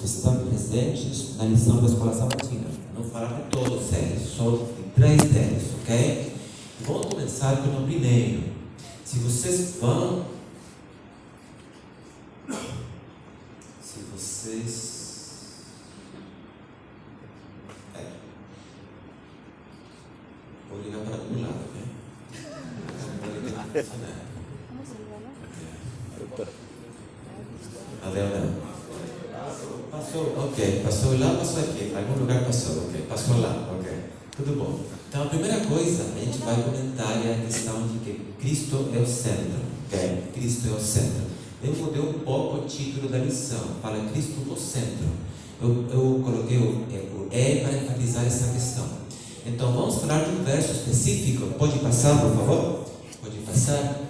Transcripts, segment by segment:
que estão presentes na lição da Escola Sabatina. Não falar de todos eles, só de 3 deles, ok? Vamos começar com o primeiro. Se vocês vão... Vou ligar para todo lado, ok? Passou, ok. Passou lá, passou aqui. Em algum lugar passou, ok. Passou lá, ok. Tudo bom. Então, a primeira coisa, a gente vai comentar é a questão de que Cristo é o centro, ok? Cristo é o centro. Eu mudei um pouco o título da lição. Fala Cristo o centro. Eu coloquei o E para enfatizar essa questão. Então, vamos falar de um verso específico. Pode passar, por favor? Pode passar.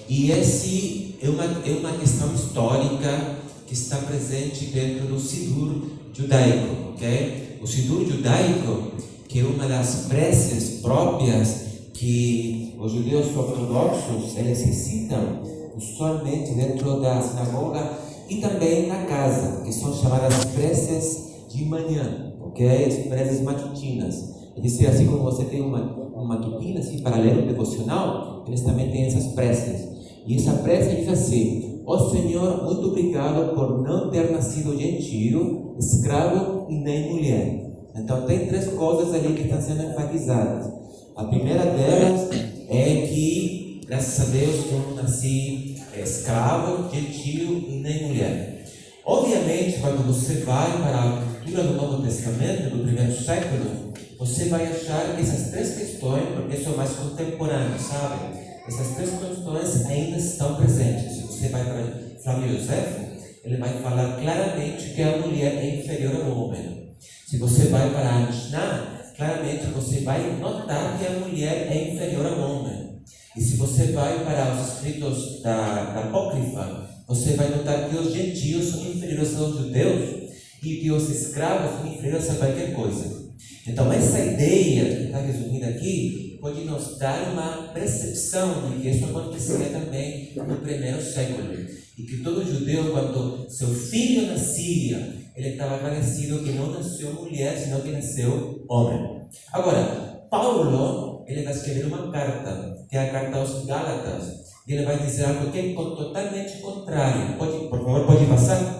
E esse é uma questão histórica que está presente dentro do Sidur judaico, ok? O Sidur judaico, que é uma das preces próprias que os judeus ortodoxos eles recitam usualmente dentro da sinagoga e também na casa, que são chamadas preces de manhã, ok? As preces matutinas. É dizer, assim como você tem uma matutina assim, para ler um devocional, eles também têm essas preces. E essa prece diz assim: ó Senhor, muito obrigado por não ter nascido gentio, escravo e nem mulher. Então tem 3 coisas ali que estão sendo enfatizadas. A primeira delas é que, graças a Deus, eu não nasci escravo, gentio e nem mulher. Obviamente, quando você vai para a cultura do Novo Testamento, do primeiro século, você vai achar que essas 3 questões, porque são mais contemporâneas, sabe? Essas 3 questões ainda estão presentes. Se você vai para Flávio Josefo, ele vai falar claramente que a mulher é inferior ao homem. Se você vai para a Mishnah, claramente você vai notar que a mulher é inferior ao homem. E se você vai para os escritos da Apócrifa, você vai notar que os gentios são inferiores aos judeus e que os escravos são inferiores a qualquer coisa. Então, essa ideia que está resumida aqui pode nos dar uma percepção de que isso acontecia também no primeiro século. E que todo judeu, quando seu filho nascia, ele estava agradecido que não nasceu mulher, senão que nasceu homem. Agora, Paulo, ele vai escrever uma carta, que é a carta aos Gálatas, e ele vai dizer algo que é totalmente contrário. Por favor, pode passar?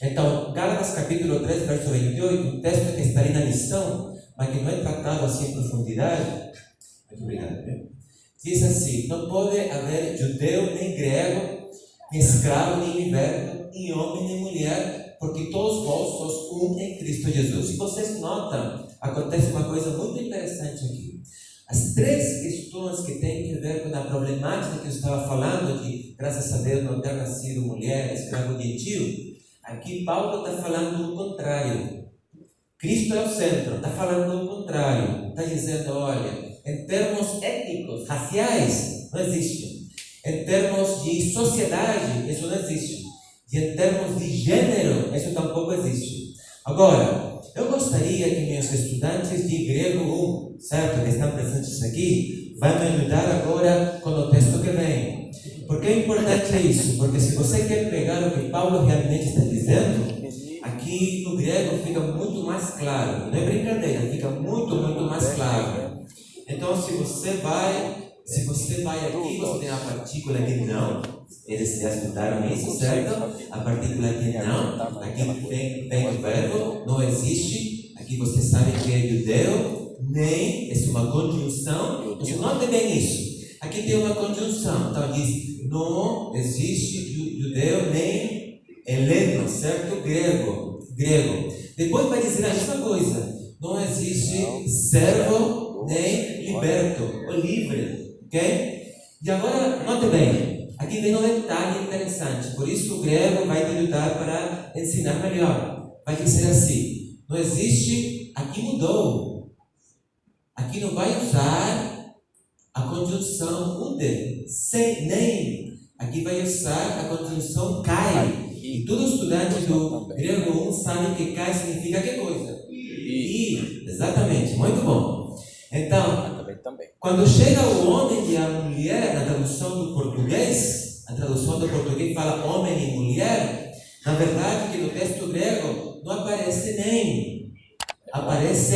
Então, Gálatas capítulo 3, verso 28, um texto que está aí na lição, mas que não é tratado assim em profundidade. Muito obrigado. Diz assim: não pode haver judeu nem grego, nem escravo nem liberto, nem homem nem mulher, porque todos vós sois um em Cristo Jesus. Se vocês notam, acontece uma coisa muito interessante aqui. As 3 questões que têm a ver com a problemática que eu estava falando, de graças a Deus não ter nascido mulher, escravo e gentio, aqui Paulo está falando o contrário. Cristo é o centro, está falando o contrário. Está dizendo, olha, em termos étnicos, raciais, não existe. Em termos de sociedade, isso não existe. E em termos de gênero, isso tampouco existe. Agora, eu gostaria que meus estudantes de grego 1, certo, que estão presentes aqui, vão me ajudar agora com o texto que vem. Por que é importante isso? Porque se você quer pegar o que Paulo realmente está dizendo, aqui no grego fica muito mais claro. Não é brincadeira, fica muito mais claro. Então, se você vai aqui, você tem a partícula de não. Eles já estudaram isso, certo? A partícula de não. Aqui vem o verbo, não existe. Aqui você sabe que é judeu, nem, é uma conjunção. Você note bem isso. Aqui tem uma conjunção. Então diz, não existe judeu nem heleno, certo? Grego. Depois vai dizer a mesma coisa. Não existe servo nem liberto, ou livre. Ok? E agora, note bem. Aqui vem um detalhe interessante. Por isso o grego vai te ajudar para ensinar melhor. Vai dizer assim. Não existe, aqui mudou. Aqui não vai usar a conjunção ude, sem, nem. Aqui vai usar a conjunção kai. E todo estudante do grego 1 sabe que kai significa que coisa? I. Exatamente, muito bom. Então, quando chega o homem e a mulher, na tradução do português, a tradução do português fala homem e mulher, Na verdade, que no texto grego não aparece nem, aparece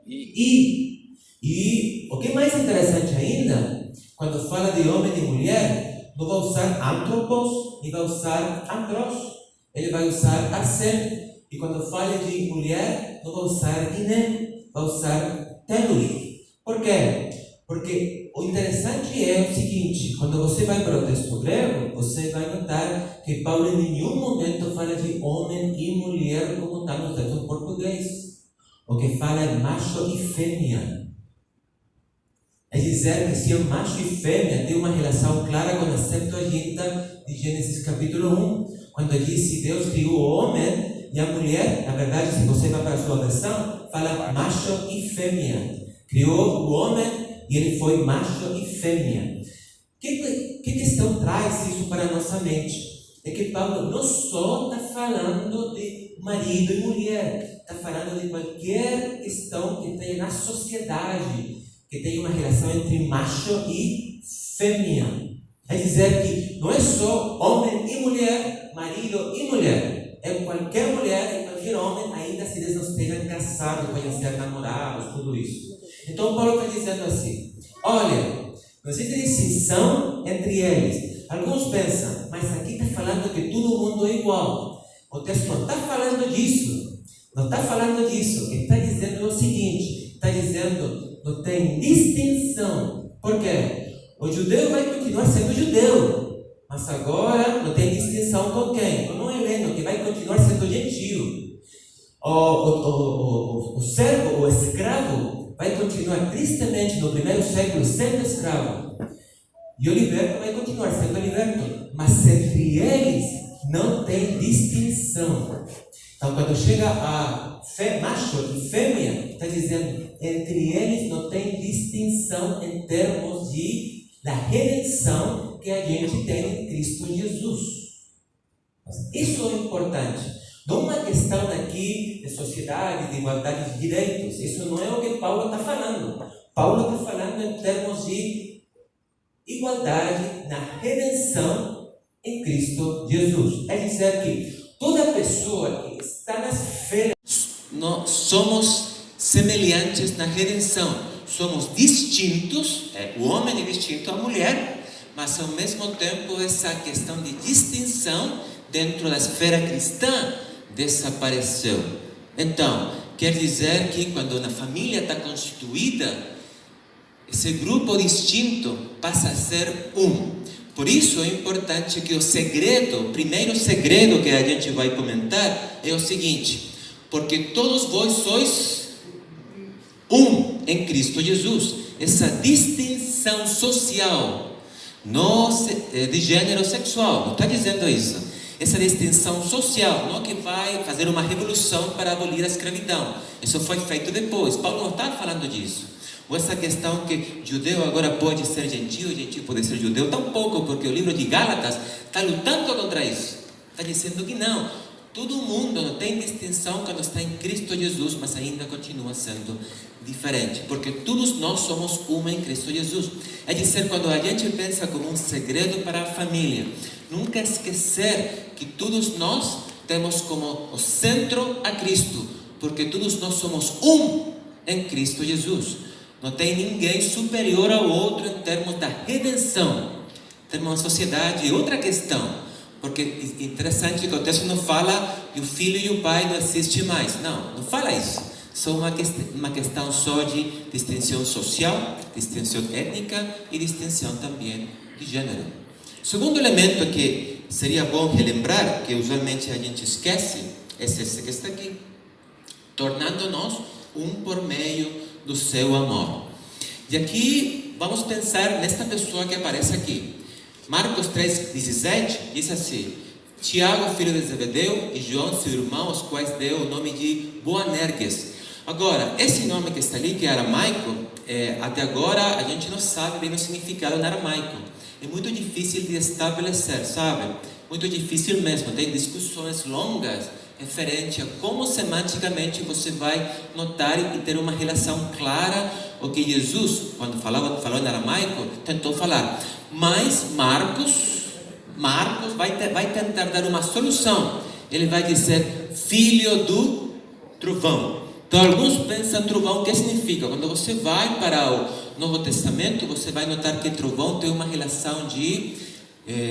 e. E o que é mais interessante ainda, quando fala de homem e mulher, não vai usar antropos e vai usar andros. Ele vai usar arsen. E quando fala de mulher, não vai usar inem, vai usar telos. Por quê? Porque o interessante é o seguinte: quando você vai para o texto grego, você vai notar que Paulo em nenhum momento fala de homem e mulher como está no texto português. O que fala é macho e fêmea. É dizer que se o macho e fêmea tem uma relação clara com a Septuaginta de Gênesis capítulo 1, quando diz que Deus criou o homem e a mulher. Na verdade, se você vai para a sua versão, fala macho e fêmea. Criou o homem e ele foi macho e fêmea. Que questão traz isso para a nossa mente? É que Paulo não só está falando de marido e mulher, está falando de qualquer questão que tenha na sociedade, que tem uma relação entre macho e fêmea. É dizer que não é só homem e mulher, marido e mulher. É qualquer mulher e qualquer homem, ainda se eles não estejam casados, podem ser namorados, tudo isso. Então Paulo está dizendo assim: olha, não existe distinção entre eles. Alguns pensam, mas aqui está falando que todo mundo é igual. O texto não está falando disso. Não está falando disso. Está dizendo o seguinte: está dizendo não tem distinção. Por quê? O judeu vai continuar sendo judeu, mas agora não tem distinção com quem? Com o heleno, que vai continuar sendo gentio. O servo, o escravo, vai continuar tristemente no primeiro século sendo escravo. E o liberto vai continuar sendo liberto. Mas entre eles não tem distinção. Então, quando chega a macho e fêmea, está dizendo, entre eles não tem distinção em termos da redenção que a gente tem em Cristo Jesus. Isso é importante. Não uma questão aqui de sociedade, de igualdade de direitos. Isso não é o que Paulo está falando. Paulo está falando em termos de igualdade na redenção em Cristo Jesus. É dizer que toda pessoa que está na esfera, nós somos semelhantes na redenção. Somos distintos, o homem é distinto à mulher, mas ao mesmo tempo essa questão de distinção dentro da esfera cristã desapareceu. Então, quer dizer que quando a família está constituída, esse grupo distinto passa a ser um. Por isso é importante que o primeiro segredo que a gente vai comentar é o seguinte: porque todos vós sois um em Cristo Jesus. Essa distinção social, não de gênero sexual, não está dizendo isso. Essa distinção social, não que vai fazer uma revolução para abolir a escravidão. Isso foi feito depois. Paulo não está falando disso. Ou essa questão que judeu agora pode ser gentio, gentio pode ser judeu, tampouco, porque o livro de Gálatas está lutando contra isso. Está dizendo que não, todo mundo não tem distinção quando está em Cristo Jesus, mas ainda continua sendo diferente, porque todos nós somos uma em Cristo Jesus. É dizer, quando a gente pensa como um segredo para a família, nunca esquecer que todos nós temos como o centro a Cristo, porque todos nós somos um em Cristo Jesus. Não tem ninguém superior ao outro em termos da redenção. Temos uma sociedade e outra questão, porque é interessante que o texto não fala que o filho e o pai não existem mais. Não fala isso. Só uma questão só de distinção social, distinção étnica e distinção também de gênero. Segundo elemento que seria bom relembrar, que usualmente a gente esquece, é esse que está aqui: tornando-nos um por meio do seu amor. E aqui vamos pensar nesta pessoa que aparece aqui. Marcos 3,17 diz assim: Tiago, filho de Zebedeu, e João, seu irmão, aos quais deu o nome de Boanerges. Agora, esse nome que está ali, que é aramaico, até agora a gente não sabe bem o significado em aramaico. É muito difícil de estabelecer, sabe? Muito difícil mesmo. Tem discussões longas referente a como semanticamente você vai notar e ter uma relação clara o que Jesus, quando falou em aramaico, tentou falar. Mas Marcos vai tentar dar uma solução ele vai dizer filho do trovão. Então alguns pensam trovão, o que significa? Quando você vai para o Novo Testamento, você vai notar que trovão tem uma relação de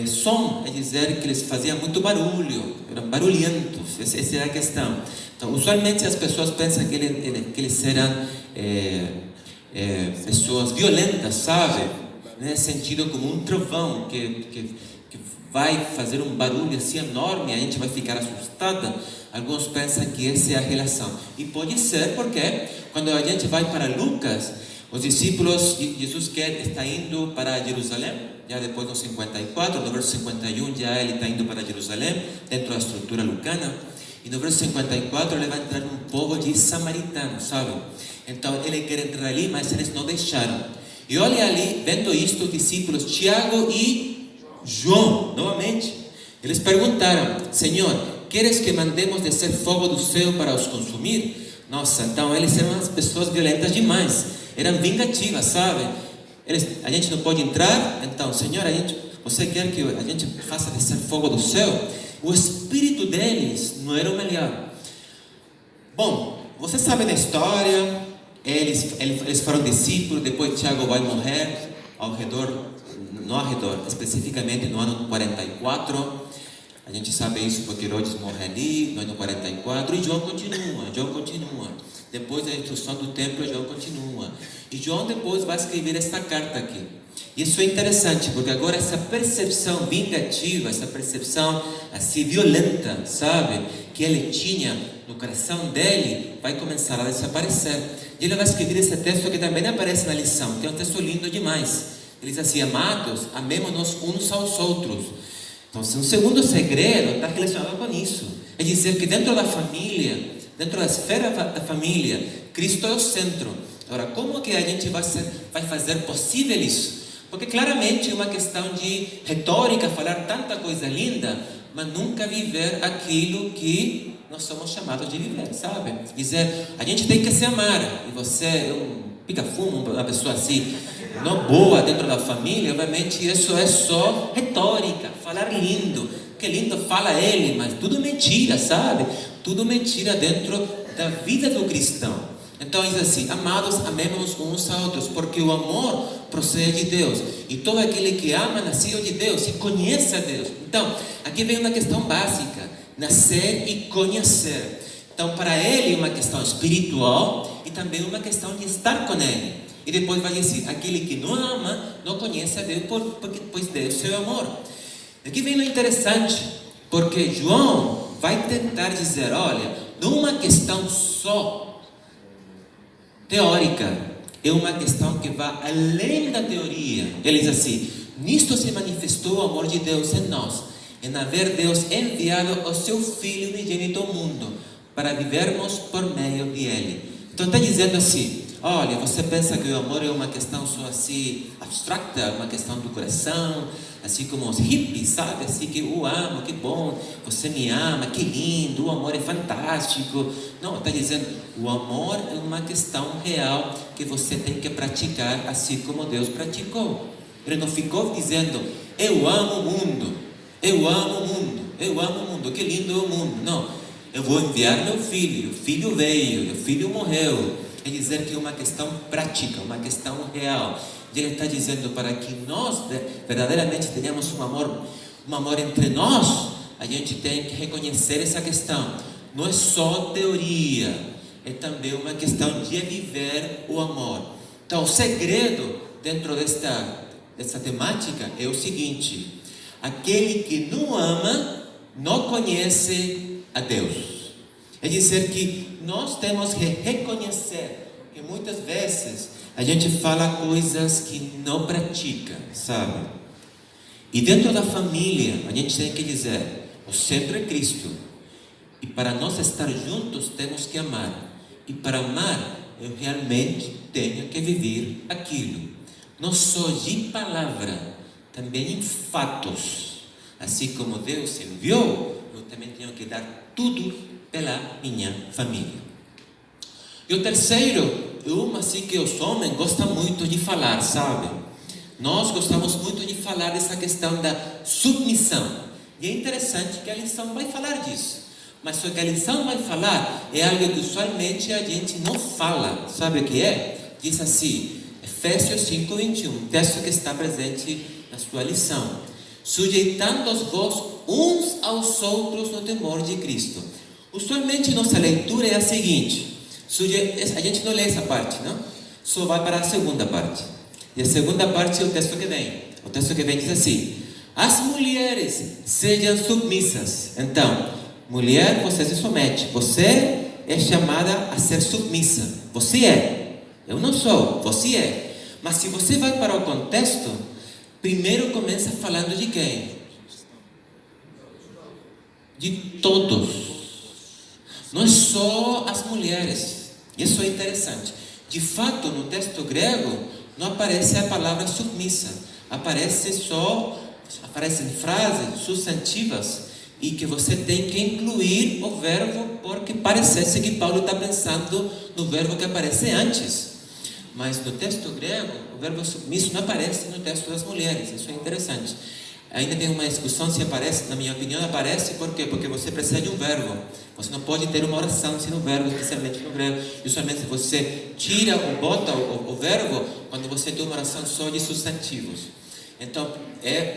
som, é dizer que eles faziam muito barulho, eram barulhentos, essa é a questão. Então usualmente as pessoas pensam que eles eram pessoas violentas, sabe? Nesse sentido, como um trovão que vai fazer um barulho assim enorme, a gente vai ficar assustada. Alguns pensam que essa é a relação. E pode ser porque quando a gente vai para Lucas, os discípulos, Jesus está indo para Jerusalém, já depois do 54, no verso 51 já ele está indo para Jerusalém, dentro da estrutura lucana. E no verso 54 ele vai entrar num povo de samaritanos, sabe? Então ele quer entrar ali, mas eles não deixaram. E olha ali, vendo isto, os discípulos Tiago e João, novamente, eles perguntaram: Senhor, queres que mandemos descer fogo do céu para os consumir? Nossa, então eles eram umas pessoas violentas demais, eram vingativas, sabe? A gente não pode entrar, então, Senhor, você quer que a gente faça descer fogo do céu? O espírito deles não era o melhor. Bom, você sabe da história, eles foram discípulos, depois Tiago vai morrer, especificamente no ano 44, a gente sabe isso porque Herodes morre ali, no ano 44, e João continua, depois da destruição do templo, João continua, e João depois vai escrever esta carta aqui. Isso é interessante, porque agora essa percepção vingativa, essa percepção assim violenta, sabe, que ele tinha no coração dele, vai começar a desaparecer. E ele vai escrever esse texto que também aparece na lição, que é um texto lindo demais. Ele diz assim: amados, amemo-nos uns aos outros. Então, um segundo segredo está relacionado com isso. É dizer que dentro da família, dentro da esfera da família, Cristo é o centro. Agora, como que a gente vai fazer possível isso? Porque claramente é uma questão de retórica, falar tanta coisa linda, mas nunca viver aquilo que nós somos chamados de viver, sabe? Dizer, a gente tem que se amar, e você é um pica-fumo, uma pessoa assim, não boa dentro da família, obviamente isso é só retórica, falar lindo, que lindo fala ele, mas tudo mentira, sabe? Tudo mentira dentro da vida do cristão. Então diz assim: amados, amemos uns a outros, porque o amor procede de Deus, e todo aquele que ama nasceu de Deus e conhece a Deus. Então, aqui vem uma questão básica: nascer e conhecer. Então, para ele é uma questão espiritual e também uma questão de estar com ele. E depois vai dizer: aquele que não ama, não conhece a Deus, pois Deus é o amor. Aqui vem o interessante, porque João vai tentar dizer: olha, não é uma questão só teórica, é uma questão que vai além da teoria. Ele diz assim: nisto se manifestou o amor de Deus em nós, em haver Deus enviado o seu Filho unigênito ao mundo, para vivermos por meio de Ele. Então está dizendo assim: olha, você pensa que o amor é uma questão só assim abstrata, uma questão do coração, assim como os hippies, sabe? Assim que eu amo, que bom, você me ama, que lindo, o amor é fantástico. Não, está dizendo, o amor é uma questão real que você tem que praticar assim como Deus praticou. Ele não ficou dizendo: eu amo o mundo, eu amo o mundo, eu amo o mundo, que lindo é o mundo. Não, eu vou enviar meu filho, o filho veio, o filho morreu. É dizer que é uma questão prática, uma questão real. E ele está dizendo para que nós verdadeiramente tenhamos um amor entre nós, a gente tem que reconhecer essa questão. Não é só teoria, é também uma questão de viver o amor. Então, o segredo dentro dessa temática é o seguinte: aquele que não ama, não conhece a Deus. É dizer que nós temos que reconhecer que muitas vezes a gente fala coisas que não pratica, sabe? E dentro da família, a gente tem que dizer: o centro é Cristo. E para nós estar juntos, temos que amar. E para amar, eu realmente tenho que viver aquilo. Não só de palavra, também em fatos. Assim como Deus enviou, eu também tenho que dar tudo pela minha família. E o terceiro, uma assim que os homens gostam muito de falar, sabe? Nós gostamos muito de falar dessa questão da submissão. E é interessante que a lição vai falar disso. Mas só que a lição vai falar é algo que usualmente a gente não fala. Sabe o que é? Diz assim, Efésios 5:21, texto que está presente na sua lição. Sujeitando-os vós uns aos outros no temor de Cristo. Usualmente nossa leitura é a seguinte, a gente não lê essa parte, não? Só vai para a segunda parte. E a segunda parte é o texto que vem. O texto que vem diz assim, as mulheres sejam submissas. Então, mulher, você se submete. Você é chamada a ser submissa. Você é. Eu não sou, você é. Mas se você vai para o contexto, primeiro começa falando de quem? De todos. Não é só as mulheres. Isso é interessante. De fato, no texto grego, não aparece a palavra submissa. Aparecem frases substantivas e que você tem que incluir o verbo, porque parece que Paulo está pensando no verbo que aparece antes. Mas no texto grego, o verbo submisso não aparece no texto das mulheres. Isso é interessante. Ainda tem uma discussão se aparece, na minha opinião aparece, por quê? Porque você precisa de um verbo. Você não pode ter uma oração sem um verbo, especialmente no grego. Usualmente você tira ou bota o verbo quando você tem uma oração só de substantivos. Então,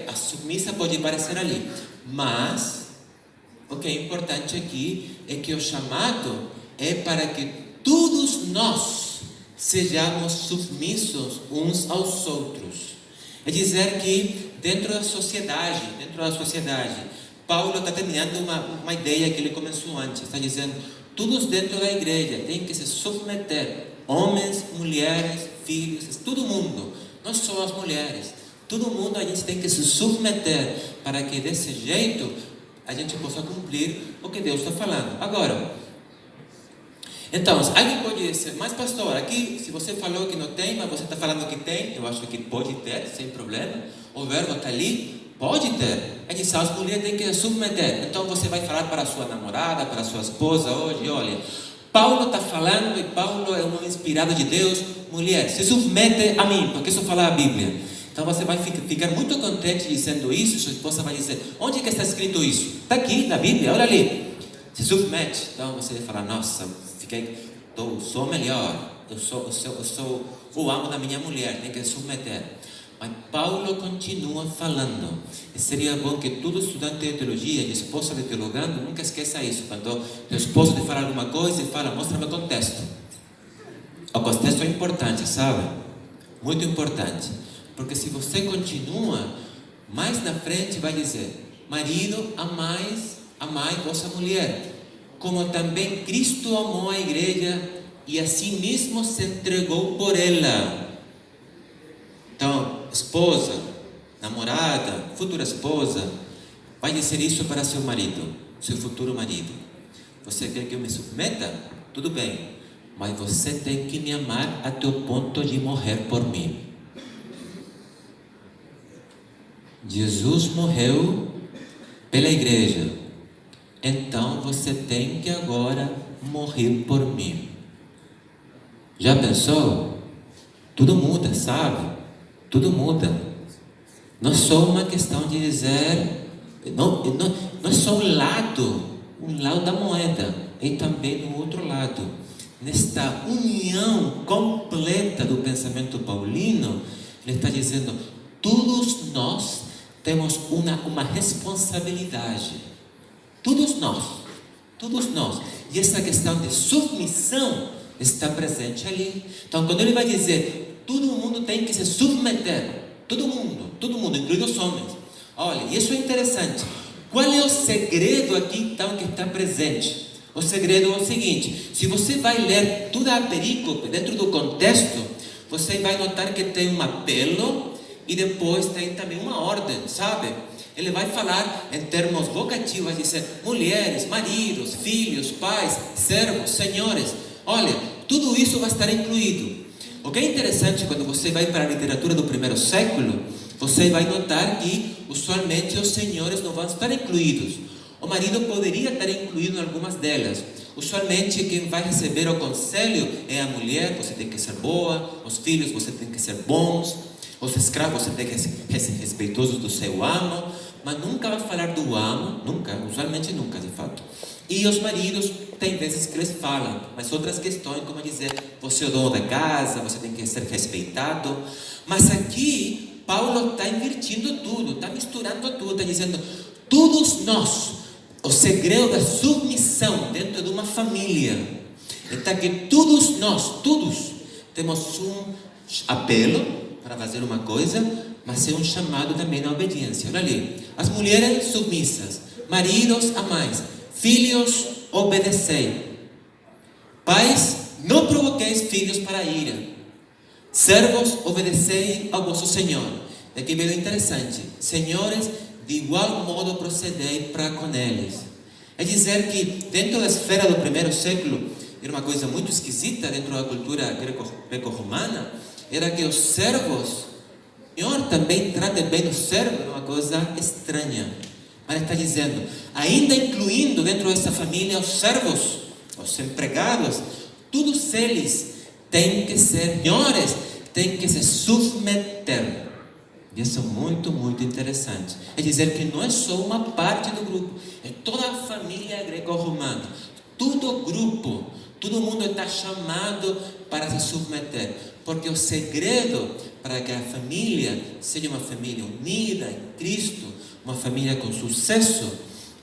a submissa pode aparecer ali. Mas, o que é importante aqui é que o chamado é para que todos nós sejamos submissos uns aos outros. É dizer que dentro da sociedade, Paulo está terminando uma ideia que ele começou antes. Está dizendo, todos dentro da igreja têm que se submeter, homens, mulheres, filhos, todo mundo, não só as mulheres, todo mundo a gente tem que se submeter para que desse jeito a gente possa cumprir o que Deus está falando. Agora, então, alguém pode dizer, mas pastor, aqui se você falou que não tem, mas você está falando que tem, eu acho que pode ter, sem problema, o verbo está ali, pode ter. É que as mulheres têm que se submeter. Então você vai falar para a sua namorada, para a sua esposa hoje, olha, Paulo está falando, e Paulo é um homem inspirado de Deus, mulher, se submete a mim, porque isso fala a Bíblia. Então você vai ficar muito contente dizendo isso, e sua esposa vai dizer, onde que está escrito isso? Está aqui na Bíblia, olha ali, se submete. Então você vai falar, nossa, sou melhor, eu sou o amo da minha mulher, tem que submeter. Mas Paulo continua falando. E seria bom que todo estudante de teologia e esposa de teologando nunca esqueça isso. Quando teu esposo te fala alguma coisa, ele fala, mostra-me o contexto. O contexto é importante, sabe? Muito importante. Porque se você continua, mais na frente vai dizer, marido, amai vossa mulher, como também Cristo amou a igreja e assim mesmo se entregou por ela. Então, esposa, namorada, futura esposa, vai dizer isso para seu marido, seu futuro marido. Você quer que eu me submeta? Tudo bem, mas você tem que me amar até o ponto de morrer por mim. Jesus morreu pela igreja. Então você tem que agora morrer por mim. Já pensou? Tudo muda, sabe? Tudo muda. Não é só uma questão de dizer, não é só um lado da moeda, e também no outro lado. Nesta união completa do pensamento paulino, ele está dizendo, todos nós temos uma responsabilidade. Todos nós. E essa questão de submissão está presente ali. Então, quando ele vai dizer, todo mundo tem que se submeter, todo mundo, incluindo os homens. Olha, isso é interessante. Qual é o segredo aqui, então, que está presente? O segredo é o seguinte, se você vai ler toda a perícope dentro do contexto, você vai notar que tem um apelo e depois tem também uma ordem, sabe? Ele vai falar em termos vocativos, vai dizer mulheres, maridos, filhos, pais, servos, senhores. Olha, tudo isso vai estar incluído. O que é interessante quando você vai para a literatura do primeiro século, você vai notar que usualmente os senhores não vão estar incluídos. O marido poderia estar incluído em algumas delas. Usualmente quem vai receber o conselho é a mulher, você tem que ser boa, os filhos você tem que ser bons, os escravos você tem que ser respeitosos do seu amo, mas nunca vai falar do amo, nunca, usualmente nunca, de fato. E os maridos, tem vezes que eles falam, mas outras questões, como dizer, você é o dono da casa, você tem que ser respeitado. Mas aqui, Paulo está invertindo tudo, está misturando tudo, está dizendo, todos nós, o segredo da submissão dentro de uma família, está que todos nós, todos, temos um apelo para fazer uma coisa, mas é um chamado também na obediência. Olha ali, as mulheres submissas, maridos amais, filhos obedecei, pais não provoqueis filhos para a ira, servos obedecei ao vosso Senhor. E aqui veio interessante, senhores, de igual modo procedei para com eles. É dizer que dentro da esfera do primeiro século, era uma coisa muito esquisita dentro da cultura greco-romana, era que os servos, o Senhor também trata bem os servos, é uma coisa estranha. Mas está dizendo, ainda incluindo dentro dessa família os servos, os empregados, todos eles têm que ser senhores, têm que se submeter. E isso é muito, muito interessante. É dizer que não é só uma parte do grupo, é toda a família greco-romana, todo o grupo, todo mundo está chamado para se submeter, porque o segredo para que a família seja uma família unida em Cristo, uma família com sucesso,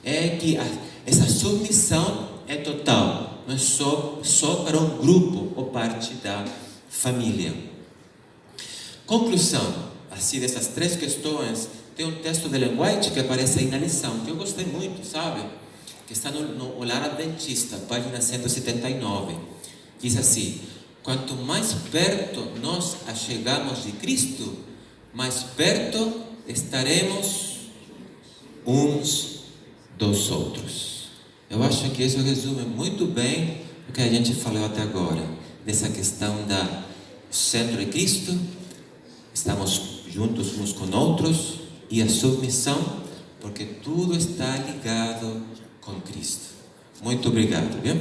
é que essa submissão é total, não é só para um grupo ou parte da família. Conclusão, assim, dessas três questões, tem um texto de Ellen White que aparece aí na lição, que eu gostei muito, sabe? Que está no Lar Adventista, página 179. Diz assim, quanto mais perto nós achegamos de Cristo, mais perto estaremos uns dos outros. Eu acho que isso resume muito bem o que a gente falou até agora, dessa questão da centro de Cristo, estamos juntos uns com outros, e a submissão, porque tudo está ligado com Cristo. Muito obrigado, viu?